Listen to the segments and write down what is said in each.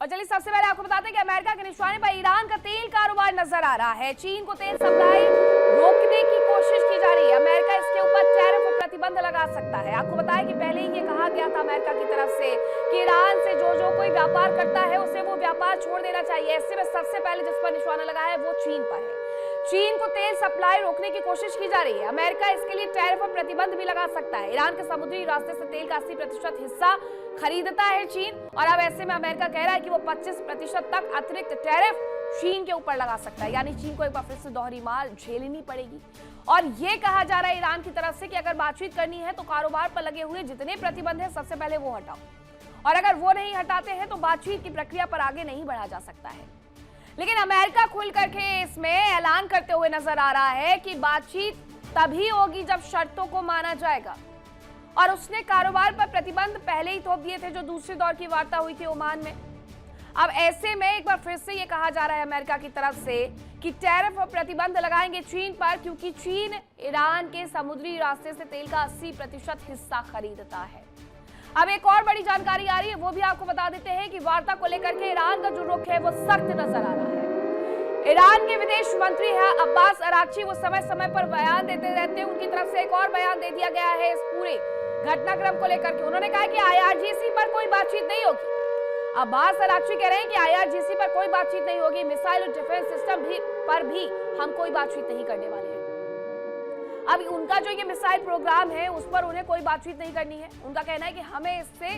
और चलिए सबसे पहले आपको बताते हैं कि अमेरिका के निशाने पर ईरान का तेल कारोबार नजर आ रहा है। चीन को तेल सप्लाई रोकने की कोशिश की जा रही है। अमेरिका इसके ऊपर टैरिफ और प्रतिबंध लगा सकता है। आपको बताया कि पहले ही ये कहा गया था अमेरिका की तरफ से कि ईरान से जो कोई व्यापार करता है उसे वो व्यापार छोड़ देना चाहिए। ऐसे में सबसे पहले जिस पर निशाना लगा है वो चीन पर है। चीन को तेल सप्लाई रोकने की कोशिश की जा रही है। अमेरिका इसके लिए टैरिफ और प्रतिबंध भी लगा सकता है। ईरान के समुद्री रास्ते से तेल का 80% हिस्सा खरीदता है चीन, और अब ऐसे में अमेरिका कह रहा है कि वो 25% तक अतिरिक्त टैरिफ चीन के ऊपर लगा सकता है। यानी चीन को एक बार फिर से दोहरी मार झेलनी पड़ेगी। और ये कहा जा रहा है ईरान की तरफ से कि अगर बातचीत करनी है तो कारोबार पर लगे हुए जितने प्रतिबंध है सबसे पहले वो हटाओ, और अगर वो नहीं हटाते हैं तो बातचीत की प्रक्रिया पर आगे नहीं बढ़ा जा सकता है। लेकिन अमेरिका खुल करके इसमें ऐलान करते हुए नजर आ रहा है कि बातचीत तभी होगी जब शर्तों को माना जाएगा, और उसने कारोबार पर प्रतिबंध पहले ही थोप दिए थे जो दूसरे दौर की वार्ता हुई थी ओमान में। अब ऐसे में एक बार फिर से ये कहा जा रहा है अमेरिका की तरफ से कि टैरिफ और प्रतिबंध लगाएंगे चीन पर, क्योंकि चीन ईरान के समुद्री रास्ते से तेल का 80% हिस्सा खरीदता है। अब एक और बड़ी जानकारी आ रही है, वो भी आपको बता देते हैं कि वार्ता को लेकर के ईरान का जो रुख है वो सख्त नजर आ रहा है। ईरान के विदेश मंत्री है अब्बास अराक्ची, वो समय समय पर बयान देते रहते हैं। उनकी तरफ से एक और बयान दे दिया गया है इस पूरे घटनाक्रम को लेकर के। उन्होंने कहा कि IRGC पर कोई बातचीत नहीं होगी। अब्बास अराक्ची कह रहे हैं कि IRGC पर कोई बातचीत नहीं होगी, मिसाइल और डिफेंस सिस्टम पर भी हम कोई बातचीत नहीं करने वाले हैं। अब उनका जो ये मिसाइल प्रोग्राम है उस पर उन्हें कोई बातचीत नहीं करनी है। उनका कहना है कि हमें इससे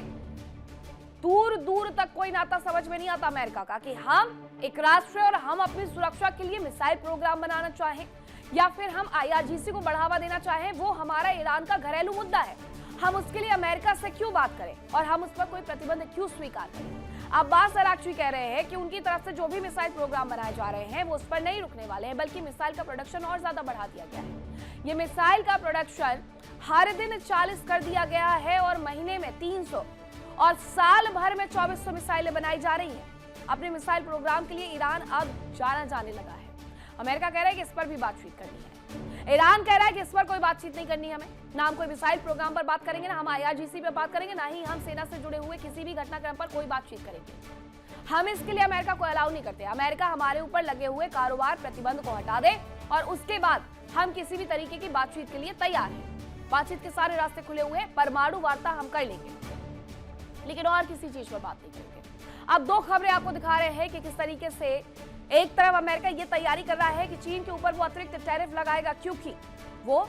दूर दूर तक कोई नाता समझ में नहीं आता अमेरिका का, कि हम एक राष्ट्र और हम अपनी सुरक्षा के लिए मिसाइल प्रोग्राम बनाना चाहें या फिर हम IRGC को बढ़ावा देना चाहें, वो हमारा ईरान का घरेलू मुद्दा है। हम उसके लिए अमेरिका से क्यों बात करें और हम उस पर कोई प्रतिबंध क्यों स्वीकार करें। अब्बास अराक्ची कह रहे हैं कि उनकी तरफ से जो भी मिसाइल प्रोग्राम बनाए जा रहे हैं वो उस पर नहीं रुकने वाले हैं, बल्कि मिसाइल का प्रोडक्शन और ज्यादा बढ़ा दिया गया है। ये मिसाइल का प्रोडक्शन हर दिन 40 कर दिया गया है और महीने में 300 और साल भर में 2400 मिसाइलें बनाई जा रही हैं। अपने मिसाइल प्रोग्राम के लिए ईरान अब जाना जाने लगा है। अमेरिका कह रहा है कि इस पर भी बातचीत करनी है। ईरान कह रहा है कि इस पर कोई बातचीत नहीं करनी हमें, ना हम कोई मिसाइल प्रोग्राम पर बात करेंगे, ना हम IRGC पर बात करेंगे, ना ही हम सेना से जुड़े हुए किसी भी घटनाक्रम पर कोई बातचीत करेंगे। हम इसके लिए अमेरिका को अलाउ नहीं करते। अमेरिका हमारे ऊपर लगे हुए कारोबार प्रतिबंध को हटा दे और उसके बाद हम किसी भी तरीके की बातचीत के लिए तैयार हैं। बातचीत के सारे रास्ते खुले हुए हैं, परमाणु वार्ता हम कर लेंगे, लेकिन और किसी चीज पर बात नहीं करेंगे। अब दो खबरें आपको दिखा रहे हैं कि किस तरीके से एक तरफ अमेरिका ये तैयारी कर रहा है कि चीन के ऊपर वो अतिरिक्त टैरिफ लगाएगा, क्योंकि वो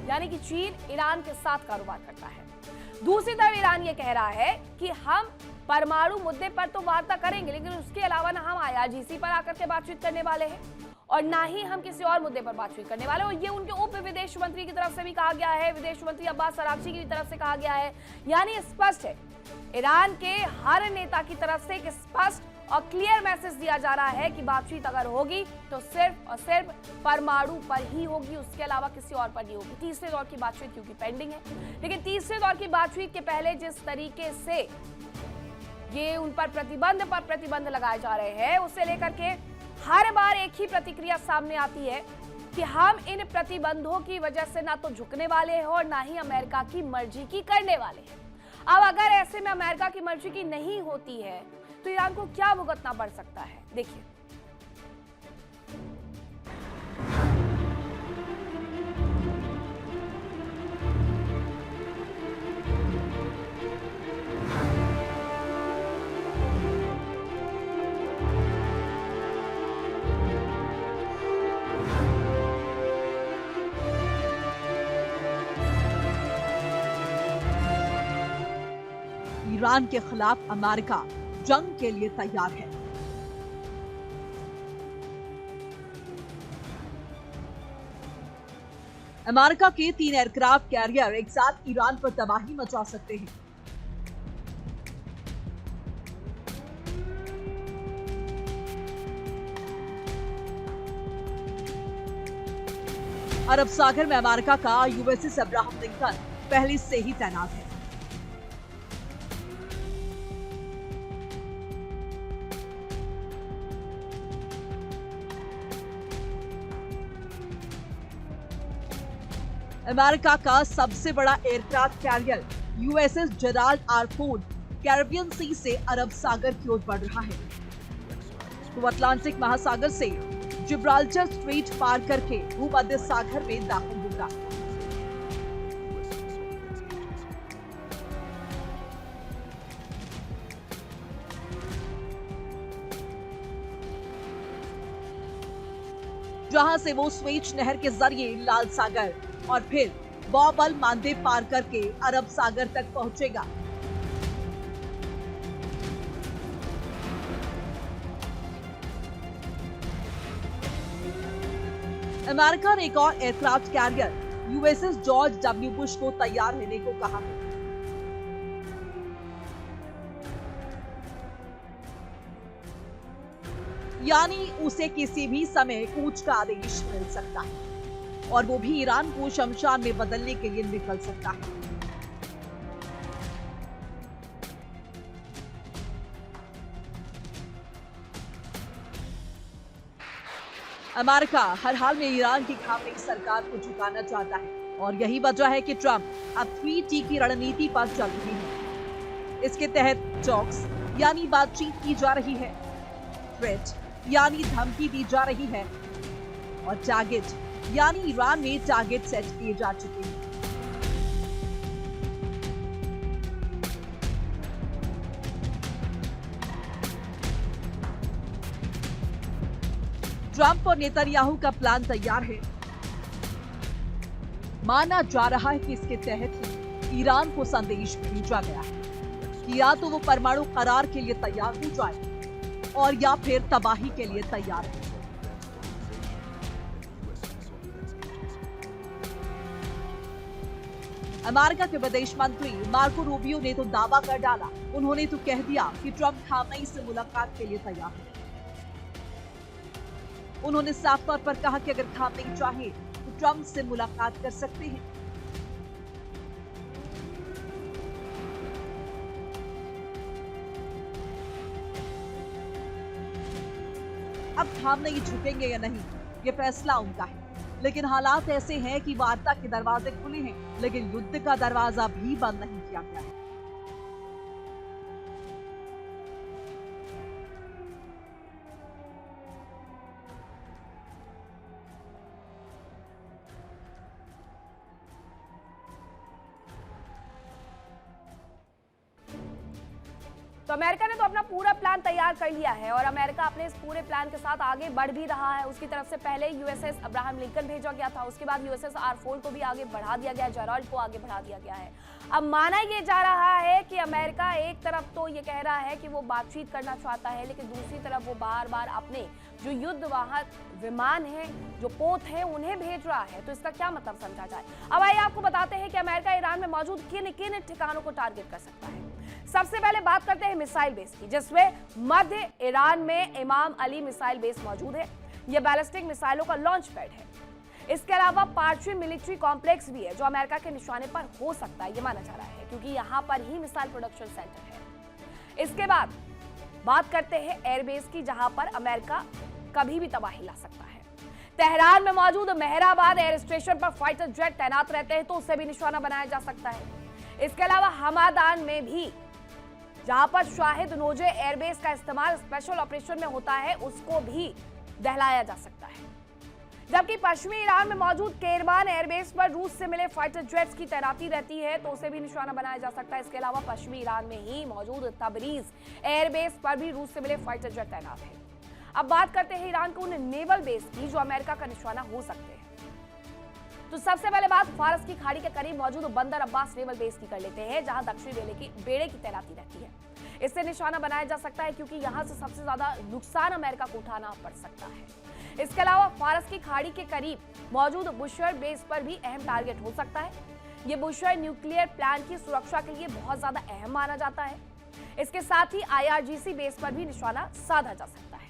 यानी कि चीन ईरान के साथ कारोबार करता है। दूसरी तरफ ईरान ये कह रहा है कि हम परमाणु मुद्दे पर तो वार्ता करेंगे, लेकिन उसके अलावा ना हम IRGC पर आकर के बातचीत करने वाले हैं और ना ही हम किसी और मुद्दे पर बातचीत करने वाले। और ये उनके उप विदेश मंत्री की तरफ से भी कहा गया है, विदेश मंत्री अब्बास अराक्ची की तरफ से कहा गया है। यानी स्पष्ट है, ईरान के हर नेता की तरफ से एक स्पष्ट और क्लियर मैसेज दिया जा रहा है कि बातचीत अगर होगी तो सिर्फ और सिर्फ परमाणु पर ही होगी, उसके अलावा किसी और पर नहीं होगी। तीसरे दौर की बातचीत क्योंकि पेंडिंग है, लेकिन तीसरे दौर की बातचीत के पहले जिस तरीके से ये उन पर प्रतिबंध लगाए जा रहे हैं, उसे लेकर के हर बार एक ही प्रतिक्रिया सामने आती है कि हम इन प्रतिबंधों की वजह से ना तो झुकने वाले हैं और ना ही अमेरिका की मर्जी की करने वाले हैं। अब अगर ऐसे में अमेरिका की मर्जी की नहीं होती है तो ईरान को क्या भुगतना पड़ सकता है, देखिए। ईरान के खिलाफ अमेरिका जंग के लिए तैयार है। अमेरिका के 3 एयरक्राफ्ट कैरियर एक साथ ईरान पर तबाही मचा सकते हैं। अरब सागर में अमेरिका का USS अब्राहम लिंकन पहले से ही तैनात है। अमेरिका का सबसे बड़ा aircraft carrier USS Gerald R Ford Caribbean Sea से अरब सागर की ओर बढ़ रहा है। वो अटलांटिक महासागर से जिब्राल्टर स्ट्रेट पार करके भूमध्य सागर में दाखिल होगा। जहां से वो स्वेच नहर के जरिए लाल सागर और फिर बॉब अल मांदेब पार करके अरब सागर तक पहुंचेगा। अमेरिका ने एक और aircraft carrier USS George W Bush को तैयार रहने को कहा है। यानी उसे किसी भी समय कूच का आदेश मिल सकता है और वो भी ईरान को शमशान में बदलने के लिए निकल सकता है। अमेरिका हर हाल में ईरान की खामनेई सरकार को झुकाना चाहता है और यही वजह है कि ट्रंप अब 3T की रणनीति पर चल रही है। इसके तहत टॉक्स यानी बातचीत की जा रही है, थ्रेट यानी धमकी दी जा रही है और टारगेट यानी ईरान में टारगेट सेट किए जा चुके हैं। ट्रंप और नेतन्याहू का प्लान तैयार है। माना जा रहा है कि इसके तहत ही ईरान को संदेश भेजा गया है कि या तो वो परमाणु करार के लिए तैयार हो जाए और या फिर तबाही के लिए तैयार है। अमेरिका के विदेश मंत्री मार्को रूबियो ने तो दावा कर डाला, उन्होंने तो कह दिया कि ट्रंप खामनेई से मुलाकात के लिए तैयार है। उन्होंने साफ तौर पर कहा कि अगर खामनेई चाहे तो ट्रंप से मुलाकात कर सकते हैं। अब खामनेई झुकेंगे या नहीं, ये फैसला उनका है, लेकिन हालात ऐसे हैं कि वार्ता के दरवाजे खुले हैं, लेकिन युद्ध का दरवाजा भी बंद नहीं किया गया है। तो अमेरिका ने तो अपना पूरा प्लान तैयार कर लिया है और अमेरिका अपने इस पूरे प्लान के साथ आगे बढ़ भी रहा है। उसकी तरफ से पहले यूएसएस अब्राहम लिंकन भेजा गया था, उसके बाद यूएसएस आर4 को भी आगे बढ़ा दिया गया, जेराल्ड को आगे बढ़ा दिया गया है। अब माना ये जा रहा है कि अमेरिका एक तरफ तो ये कह रहा है कि वो बातचीत करना चाहता है, लेकिन दूसरी तरफ वो बार बार अपने जो युद्ध वाहक विमान है, जो पोत है, उन्हें भेज रहा है। तो इसका क्या मतलब समझा जाए? अब आइए आपको बताते हैं कि अमेरिका ईरान में मौजूद किन किन ठिकानों को टारगेट कर सकता है। सबसे पहले बात करते हैं मिसाइल बेस की, जिसमें मध्य ईरान में इमाम अली मिसाइल बेस मौजूद है। यह बैलिस्टिक मिसाइलों का लॉन्च पैड है। इसके अलावा पार्ची मिलिट्री कॉम्प्लेक्स भी है जो अमेरिका के निशाने पर हो सकता है, ये माना जा रहा है, क्योंकि यहां पर ही मिसाइल प्रोडक्शन सेंटर है। इसके बाद बात करते हैं एयरबेस की, जहां पर अमेरिका कभी भी तबाही ला सकता है। तेहरान में मौजूद मेहराबाद एयर स्टेशन पर फाइटर जेट तैनात रहते हैं, तो उसे भी निशाना बनाया जा सकता है। इसके अलावा हमादान में भी, जहां पर शाहिद नोजे एयरबेस का इस्तेमाल स्पेशल ऑपरेशन में होता है, उसको भी दहलाया जा सकता है। जबकि पश्चिमी ईरान में मौजूद केरमान एयरबेस पर रूस से मिले फाइटर जेट्स की तैनाती रहती है, तो उसे भी निशाना बनाया जा सकता है। इसके अलावा पश्चिमी ईरान में ही मौजूद तबरीज एयरबेस पर भी रूस से मिले फाइटर जेट तैनात है। अब बात करते हैं ईरान के उन नेवल बेस की जो अमेरिका का निशाना हो सकते हैं। तो सबसे पहले बात फारस की खाड़ी के करीब मौजूद बंदर अब्बास नेवल बेस की कर लेते हैं, जहां दक्षिणी बेड़े की तैनाती रहती है। इससे निशाना बनाया जा सकता है क्योंकि यहां से सबसे ज्यादा नुकसान अमेरिका को उठाना पड़ सकता है। इसके अलावा फारस की खाड़ी के करीब मौजूद बुशर बेस पर भी अहम टारगेट हो सकता है। ये बुशर न्यूक्लियर प्लांट की सुरक्षा के लिए बहुत ज्यादा अहम माना जाता है। इसके साथ ही IRGC बेस पर भी निशाना साधा जा सकता है।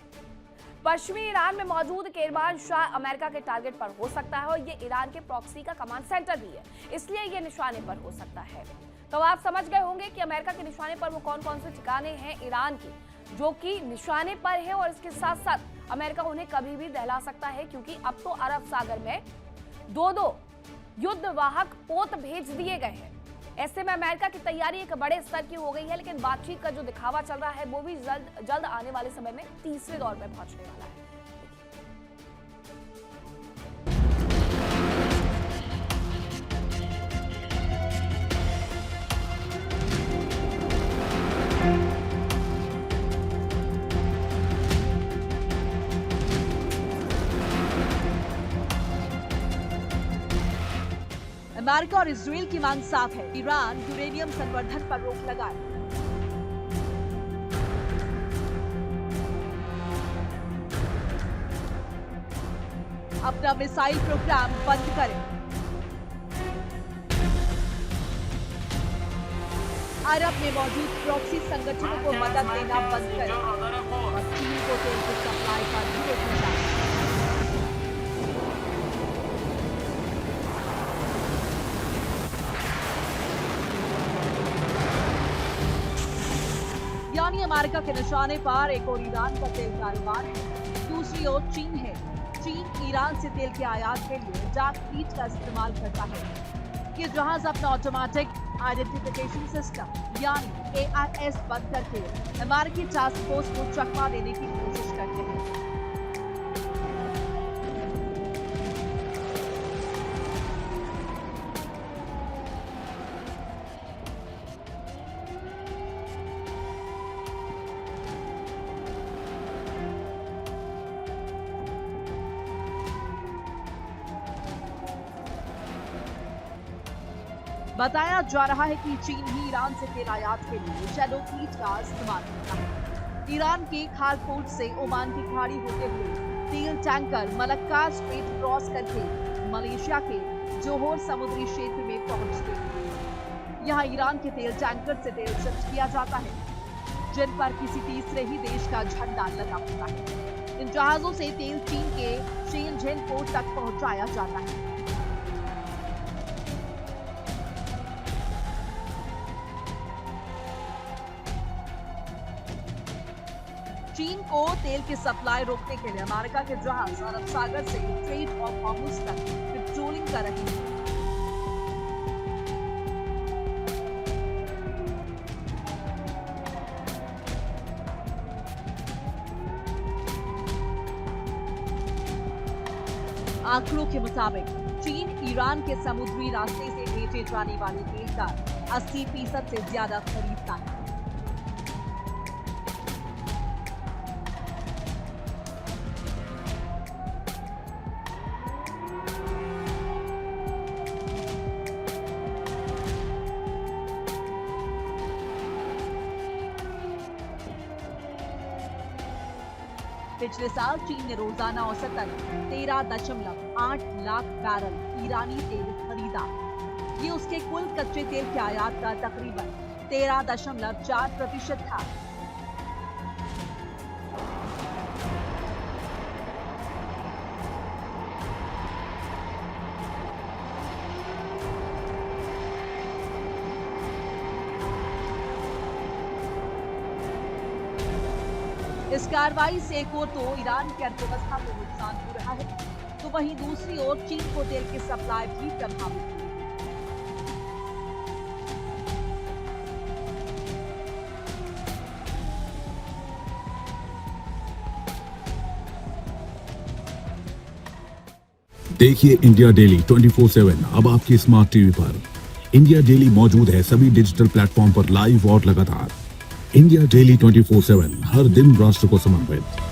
पश्चिमी ईरान में मौजूद केरमान शाह अमेरिका के टारगेट पर हो सकता है और ये ईरान के प्रॉक्सी का कमांड सेंटर भी है, इसलिए ये निशाने पर हो सकता है। तो आप समझ गए होंगे कि अमेरिका के निशाने पर वो कौन कौन से ठिकाने हैं ईरान के जो कि निशाने पर है, और इसके साथ साथ अमेरिका उन्हें कभी भी दहला सकता है, क्योंकि अब तो अरब सागर में दो युद्ध वाहक पोत भेज दिए गए हैं। ऐसे में अमेरिका की तैयारी एक बड़े स्तर की हो गई है, लेकिन बातचीत का जो दिखावा चल रहा है वो भी जल्द आने वाले समय में तीसरे दौर में पहुंचने वाला है। अमेरिका और इजराइल की मांग साफ है, ईरान यूरेनियम संवर्धन पर रोक लगाए। अपना मिसाइल प्रोग्राम बंद करें। अरब में मौजूद प्रॉक्सी संगठनों को मदद देना बंद करें और चीन को तेल की सप्लाई पर भी रोक लगाए। यानी अमेरिका के निशाने पर एक और ईरान का तेल कारोबार है, दूसरी ओर चीन है। चीन ईरान से तेल के आयात के लिए डार्क फ्लीट का इस्तेमाल करता है। ये जहाज अपना ऑटोमेटिक आइडेंटिफिकेशन सिस्टम यानी AIS बंद करके अमेरिकी टास्क फोर्स को चकमा देने की कोशिश करते हैं। बताया जा रहा है कि चीन ही ईरान से तेल आयात के लिए शैडो फ्लीट का इस्तेमाल करता है। ईरान के खाल पोर्ट से ओमान की खाड़ी होते हुए तेल टैंकर मलक्का स्ट्रेट क्रॉस करके मलेशिया के जोहोर समुद्री क्षेत्र में पहुंचते हैं। यहाँ ईरान के तेल टैंकर से तेल शिफ्ट किया जाता है, जिन पर किसी तीसरे ही देश का झंडा लगा होता है। इन जहाजों से तेल चीन के शेनझेन पोर्ट तक पहुंचाया जाता है। चीन को तेल की सप्लाई रोकने के लिए अमेरिका के जहाज अरब सागर से स्ट्रेट ऑफ हॉर्मुज तक पेट्रोलिंग कर रहे हैं। आंकड़ों के मुताबिक चीन ईरान के समुद्री रास्ते से भेजे जाने वाले तेल का 80% से ज्यादा खरीदता है। पिछले साल चीन ने रोजाना औसतन 13.8 लाख बैरल ईरानी तेल खरीदा। ये उसके कुल कच्चे तेल के आयात का तकरीबन 13.4% था। इस कार्रवाई से एक ओर तो ईरान की अर्थव्यवस्था को नुकसान हो रहा है, तो वहीं दूसरी ओर चीन को तेल की सप्लाई भी प्रभावित हुई। देखिए इंडिया डेली 24/7 अब आपकी स्मार्ट टीवी पर। इंडिया डेली मौजूद है सभी डिजिटल प्लेटफॉर्म पर लाइव और लगातार। इंडिया डेली 24/7 हर दिन राष्ट्र को समर्पित।